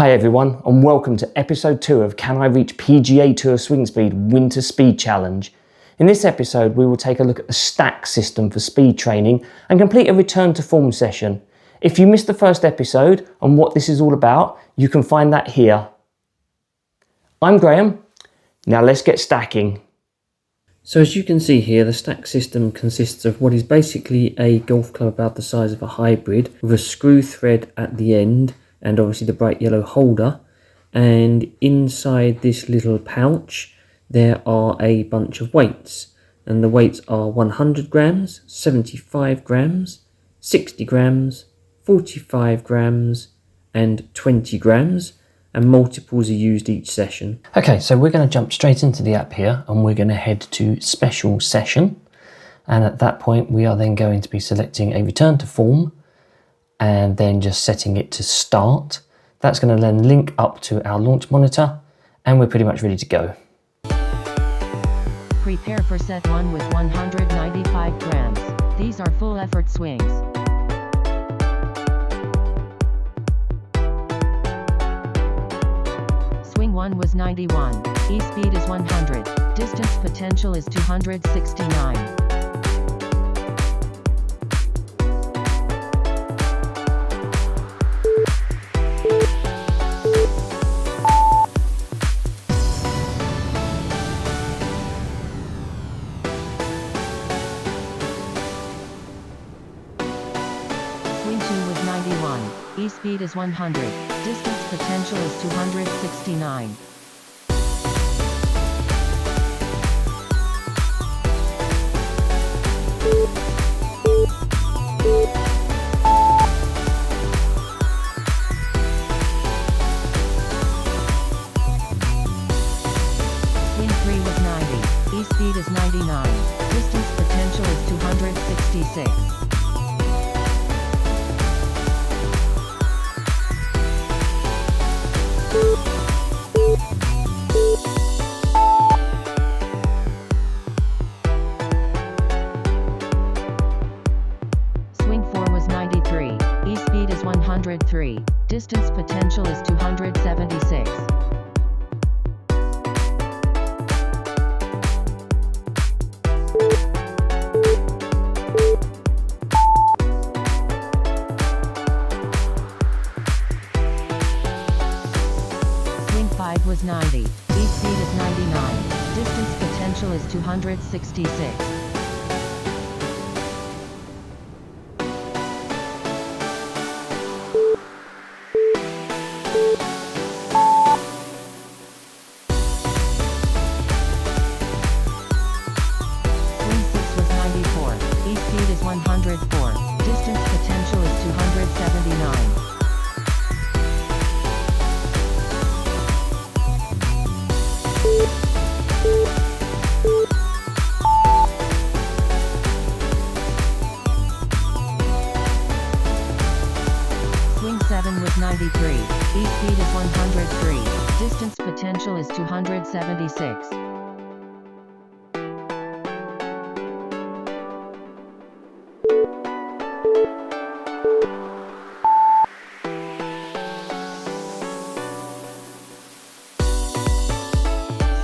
Hi everyone, and welcome to episode 2 of Can I Reach PGA Tour Swing Speed Winter Speed Challenge. In this episode we will take a look at the STAck system for speed training and complete a return to form session. If you missed the first episode and what this is all about, you can find that here. I'm Graham, now let's get stacking. So as you can see here, the STAck system consists of what is basically a golf club about the size of a hybrid with a screw thread at the end and obviously the bright yellow holder, and inside this little pouch there are a bunch of weights, and the weights are 100 grams, 75 grams, 60 grams, 45 grams and 20 grams, and multiples are used each session. Okay, so we're going to jump straight into the app here and we're going to head to special session, and at that point we are then going to be selecting a return to form and then just setting it to start. That's going to then link up to our launch monitor and we're pretty much ready to go. Prepare for set 1 with 195 grams. These are full effort swings. Swing 1 was 91. E-speed is 100. Distance potential is 269. Swing 2 was 91. E-speed is 100. Distance potential is 269. Swing 3 was 90. E-speed is 99. Distance potential is 266. Swing 4 was 93. E-speed is 103. Distance potential is 276. Swing 5 was 90. E-speed is 99. Distance potential is 266. Swing 6 was 94. E-speed is 104. Distance potential is 279. Swing 7 was 93. E-speed is 103. Distance potential is 276.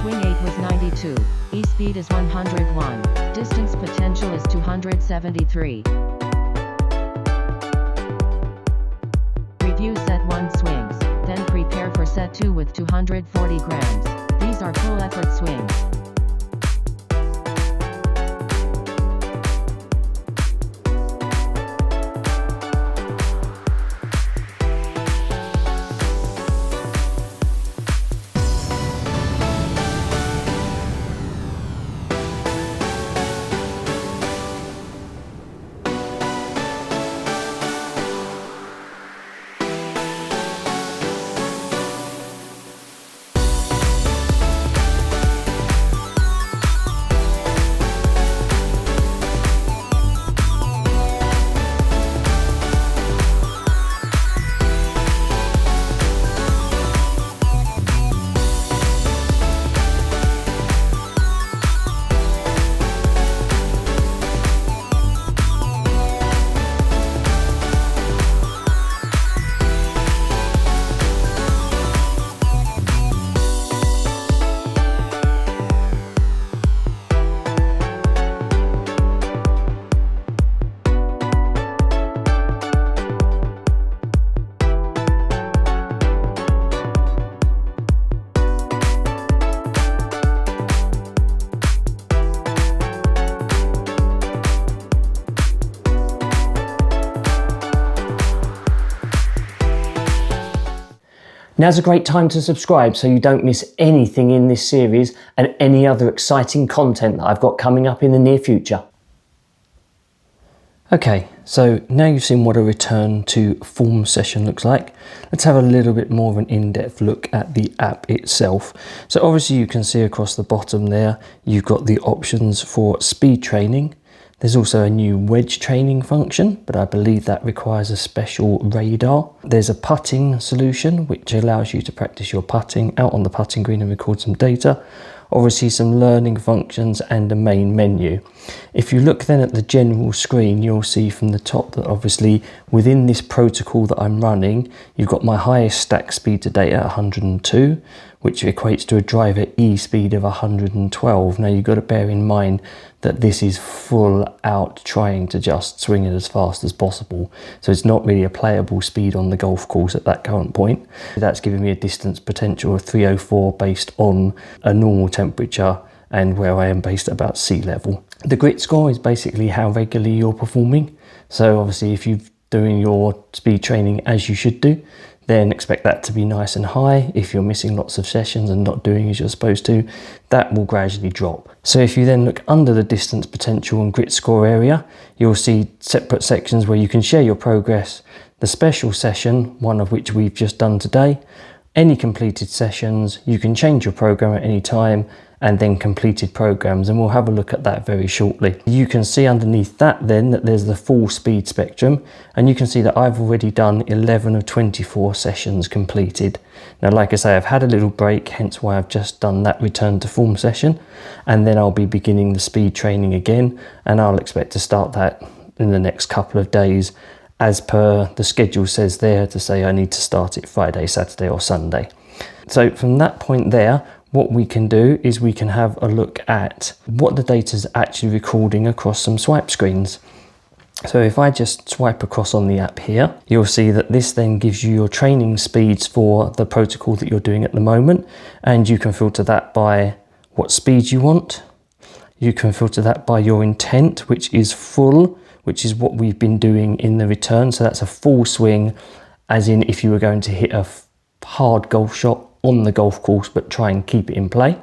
Swing 8 was 92. E-speed is 101. Distance potential is 273. Review set 1 swings, then prepare for set 2 with 240 grams. These are full effort swings. Now's a great time to subscribe so you don't miss anything in this series and any other exciting content that I've got coming up in the near future. Okay, so now you've seen what a return to form session looks like. Let's have a little bit more of an in-depth look at the app itself. So obviously you can see across the bottom there, you've got the options for speed training. There's also a new wedge training function, but I believe that requires a special radar. There's a putting solution, which allows you to practice your putting out on the putting green and record some data. Obviously some learning functions and a main menu. If you look then at the general screen, you'll see from the top that obviously within this protocol that I'm running, you've got my highest stack speed to date at 102, which equates to a driver E speed of 112. Now you've got to bear in mind that this is full out trying to just swing it as fast as possible. So it's not really a playable speed on the golf course at that current point. That's giving me a distance potential of 304 based on a normal temperature and where I am based at about sea level. The grit score is basically how regularly you're performing. So obviously if you're doing your speed training as you should do, then expect that to be nice and high. If you're missing lots of sessions and not doing as you're supposed to, that will gradually drop. So if you then look under the distance potential and grit score area, you'll see separate sections where you can share your progress, the special session, one of which we've just done today, any completed sessions, you can change your program at any time, and then completed programs, and we'll have a look at that very shortly. You can see underneath that then that there's the full speed spectrum, and you can see that I've already done 11 of 24 sessions completed. Now like I say, I've had a little break, hence why I've just done that return to form session, and then I'll be beginning the speed training again, and I'll expect to start that in the next couple of days as per the schedule says there, to say I need to start it Friday, Saturday or Sunday. So from that point there, what we can do is we can have a look at what the data is actually recording across some swipe screens. So if I just swipe across on the app here, you'll see that this then gives you your training speeds for the protocol that you're doing at the moment, and you can filter that by what speed you want. You can filter that by your intent, which is full, which is what we've been doing in the return. So that's a full swing, as in if you were going to hit a hard golf shot on the golf course but try and keep it in play.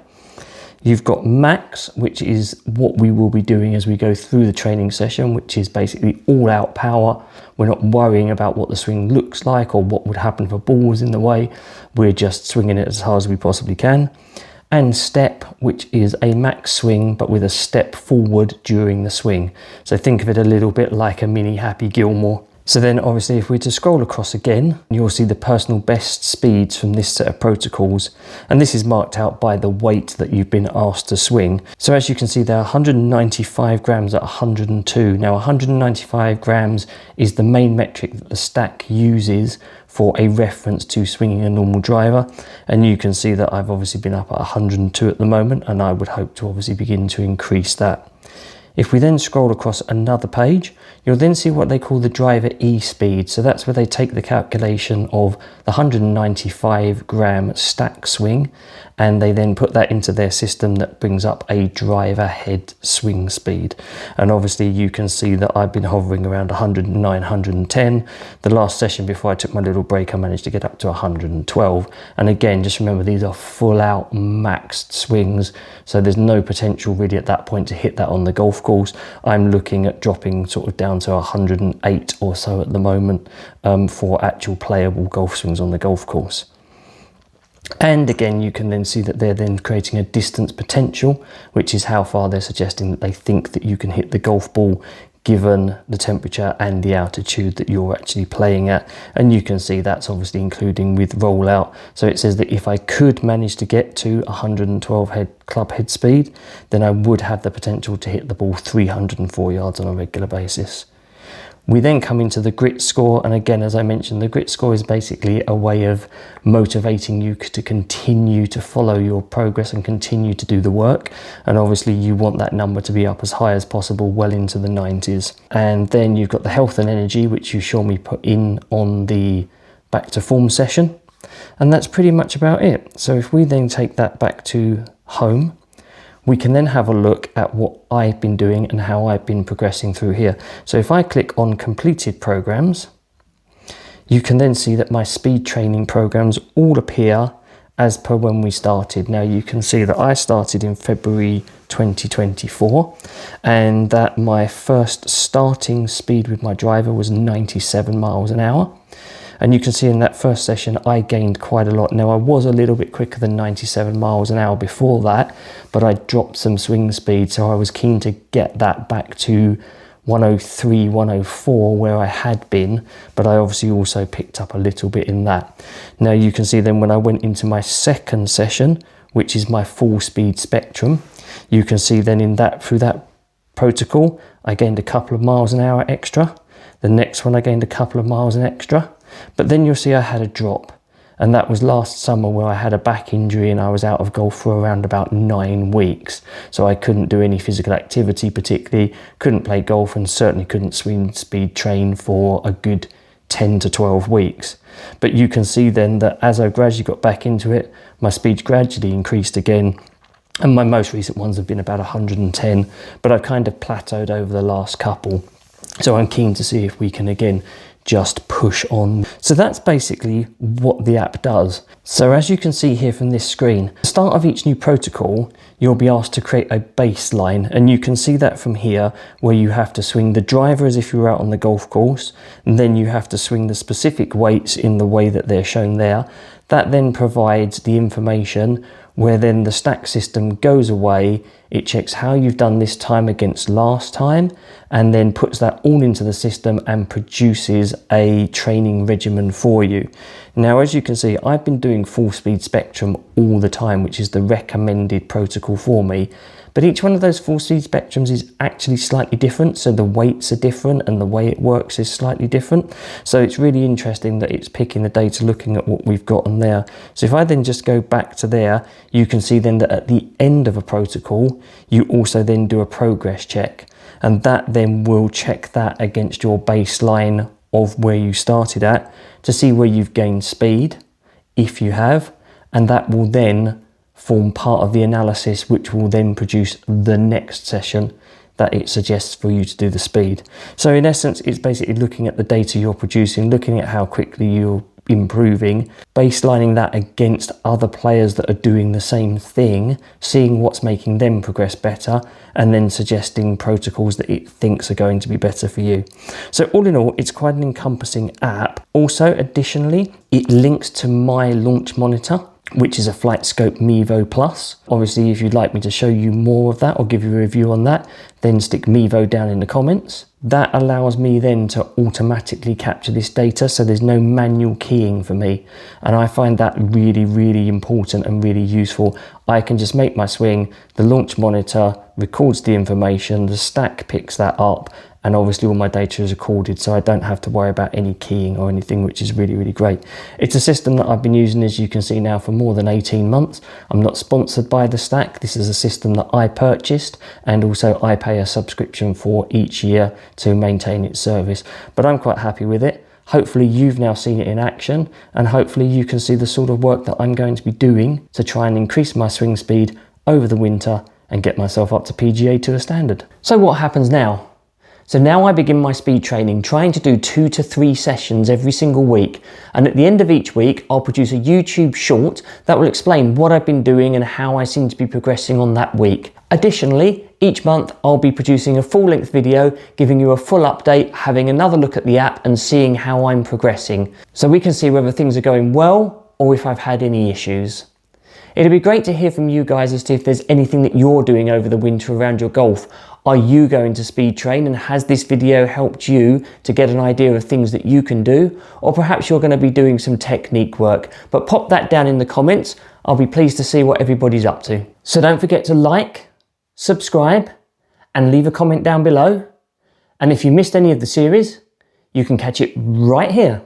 You've got max, which is what we will be doing as we go through the training session, which is basically all out power. We're not worrying about what the swing looks like or what would happen if a ball was in the way. We're just swinging it as hard as we possibly can. And step, which is a max swing but with a step forward during the swing. So think of it a little bit like a mini Happy Gilmore. So then obviously if we to scroll across again, you'll see the personal best speeds from this set of protocols. And this is marked out by the weight that you've been asked to swing. So as you can see there, 195 grams at 102. Now 195 grams is the main metric that TheStack uses for a reference to swinging a normal driver. And you can see that I've obviously been up at 102 at the moment, and I would hope to obviously begin to increase that. If we then scroll across another page, you'll then see what they call the driver E speed. So that's where they take the calculation of the 195 gram stack swing, and they then put that into their system that brings up a driver head swing speed. And obviously you can see that I've been hovering around 109, 110. The last session before I took my little break, I managed to get up to 112. And again, just remember, these are full out maxed swings. So there's no potential really at that point to hit that on the golf course. I'm looking at dropping sort of down to 108 or so at the moment for actual playable golf swings on the golf course. And again, you can then see that they're then creating a distance potential, which is how far they're suggesting that they think that you can hit the golf ball given the temperature and the altitude that you're actually playing at. And you can see that's obviously including with rollout. So it says that if I could manage to get to 112 club head speed, then I would have the potential to hit the ball 304 yards on a regular basis. We then come into the grit score, and again, as I mentioned, the grit score is basically a way of motivating you to continue to follow your progress and continue to do the work. And obviously you want that number to be up as high as possible, well into the 90s. And then you've got the health and energy, which you saw me put in on the back to form session. And that's pretty much about it. So if we then take that back to home, we can then have a look at what I've been doing and how I've been progressing through here. So if I click on completed programs, you can then see that my speed training programs all appear as per when we started. Now you can see that I started in February 2024 and that my first starting speed with my driver was 97 miles an hour. And you can see in that first session, I gained quite a lot. Now I was a little bit quicker than 97 miles an hour before that, but I dropped some swing speed. So I was keen to get that back to 103, 104 where I had been, but I obviously also picked up a little bit in that. Now you can see then when I went into my second session, which is my full speed spectrum, you can see then in that, through that protocol, I gained a couple of miles an hour extra. The next one I gained a couple of miles an extra, but then you'll see I had a drop. And that was last summer where I had a back injury and I was out of golf for around about 9 weeks. So I couldn't do any physical activity particularly, couldn't play golf and certainly couldn't swing speed train for a good 10 to 12 weeks. But you can see then that as I gradually got back into it, my speed gradually increased again. And my most recent ones have been about 110, but I've kind of plateaued over the last couple. So I'm keen to see if we can again just push on. So that's basically what the app does. So as you can see here from this screen, at the start of each new protocol, you'll be asked to create a baseline. And you can see that from here where you have to swing the driver as if you were out on the golf course. And then you have to swing the specific weights in the way that they're shown there. That then provides the information where then the stack system goes away, it checks how you've done this time against last time, and then puts that all into the system and produces a training regimen for you. Now, as you can see, I've been doing full speed spectrum all the time, which is the recommended protocol for me. But each one of those full speed spectrums is actually slightly different. So the weights are different and the way it works is slightly different. So it's really interesting that it's picking the data, looking at what we've got on there. So if I then just go back to there, you can see then that at the end of a protocol, you also then do a progress check. And that then will check that against your baseline of where you started at to see where you've gained speed, if you have, and that will then form part of the analysis, which will then produce the next session that it suggests for you to do the speed. So in essence, it's basically looking at the data you're producing, looking at how quickly you're improving, baselining that against other players that are doing the same thing, seeing what's making them progress better, and then suggesting protocols that it thinks are going to be better for you. So all in all, it's quite an encompassing app. Also, additionally, it links to my launch monitor, which is a FlightScope Mevo Plus. Obviously, if you'd like me to show you more of that or give you a review on that, then stick Mevo down in the comments. That allows me then to automatically capture this data, so there's no manual keying for me. And I find that really, really important and really useful. I can just make my swing, the launch monitor records the information, the stack picks that up, and obviously all my data is recorded, so I don't have to worry about any keying or anything, which is really, really great. It's a system that I've been using, as you can see now, for more than 18 months. I'm not sponsored by TheStack. This is a system that I purchased, and also I pay a subscription for each year to maintain its service. But I'm quite happy with it. Hopefully you've now seen it in action, and hopefully you can see the sort of work that I'm going to be doing to try and increase my swing speed over the winter and get myself up to PGA Tour standard. So what happens now? So now I begin my speed training, trying to do 2 to 3 sessions every single week. And at the end of each week, I'll produce a YouTube short that will explain what I've been doing and how I seem to be progressing on that week. Additionally, each month I'll be producing a full-length video, giving you a full update, having another look at the app and seeing how I'm progressing. So we can see whether things are going well or if I've had any issues. It'd be great to hear from you guys as to if there's anything that you're doing over the winter around your golf. Are you going to speed train, and has this video helped you to get an idea of things that you can do? Or perhaps you're going to be doing some technique work, but pop that down in the comments. I'll be pleased to see what everybody's up to. So don't forget to like, subscribe, and leave a comment down below. And if you missed any of the series, you can catch it right here.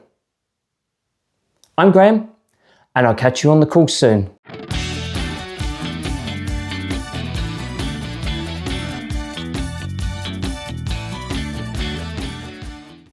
I'm Graham, and I'll catch you on the course soon.